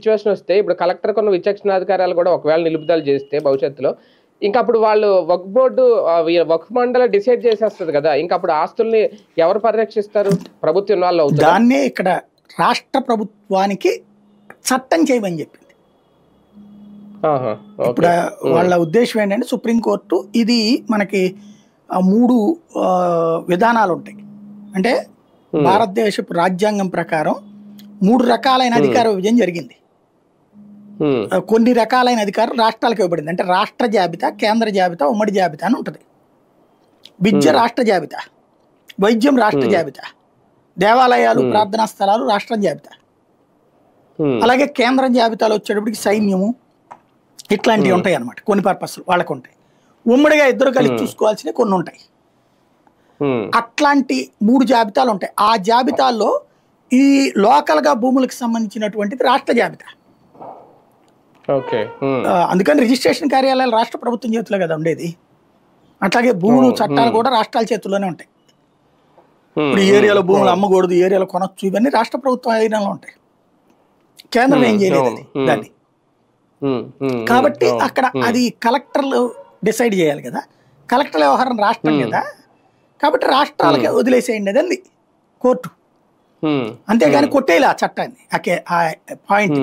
Situation వస్తే ఇప్పుడు collector కొన్న విచక్షణాధికారాలు కూడా ఒకవేళ నిలుపుదల చేస్తే భవిష్యత్తులో ఇంకా అప్పుడు వాళ్ళు వక్ఫ్ బోర్డు వక్ఫ్ మండలి డిసైడ్ చేసేస్తుంది కదా, ఇంకా అప్పుడు ఆస్తుల్ని ఎవరు పరిరక్షిస్తారు? ప్రభుత్వం వాళ్ళు అవుతారు. దాన్నే ఇక్కడ రాష్ట్ర ప్రభుత్వానికి చట్టం చేయమని చెప్పింది. ఇప్పుడు వాళ్ళ ఉద్దేశం ఏంటంటే సుప్రీంకోర్టు ఇది మనకి 3 విధానాలు ఉంటాయి. అంటే భారతదేశపు రాజ్యాంగం ప్రకారం 3 రకాలైన అధికార విభజన జరిగింది. కొన్ని రకాలైన అధికారం రాష్ట్రాలకు ఇవ్వబడింది. అంటే రాష్ట్ర జాబితా, కేంద్ర జాబితా, ఉమ్మడి జాబితా అని ఉంటుంది. విద్య రాష్ట్ర జాబితా, వైద్యం రాష్ట్ర జాబితా, దేవాలయాలు ప్రార్థనా స్థలాలు రాష్ట్ర జాబితా. అలాగే కేంద్ర జాబితాలో వచ్చేటప్పటికి సైన్యము ఇట్లాంటివి ఉంటాయి అన్నమాట. కొన్ని పర్పస్లు వాళ్ళకు ఉంటాయి. ఉమ్మడిగా ఇద్దరు కలిసి చూసుకోవాల్సినవి కొన్ని ఉంటాయి. అట్లాంటి 3 జాబితాలు ఉంటాయి. ఆ జాబితాల్లో ఈ లోకల్గా భూములకు సంబంధించినటువంటిది రాష్ట్ర జాబితా. అందుకని రిజిస్ట్రేషన్ కార్యాలయాలు రాష్ట్ర ప్రభుత్వం చేతిలో కదా ఉండేది. అట్లాగే భూములు చట్టాలు కూడా రాష్ట్రాల చేతుల్లోనే ఉంటాయి. ఇప్పుడు ఈ ఏరియాలో భూములు అమ్మకూడదు, ఈ ఏరియాలో కొనొచ్చు, ఇవన్నీ రాష్ట్ర ప్రభుత్వం అధీనంలో ఉంటాయి. కేంద్రం ఏం చేయలేదు అది దాన్ని. కాబట్టి అక్కడ అది కలెక్టర్లు డిసైడ్ చేయాలి కదా. కలెక్టర్ వ్యవహారం రాష్ట్రం కదా, కాబట్టి రాష్ట్రాలకి వదిలేసేయండి అది కోర్టు. అంతేగాని కొట్టేయాలి ఆ చట్టాన్ని, ఆ పాయింట్.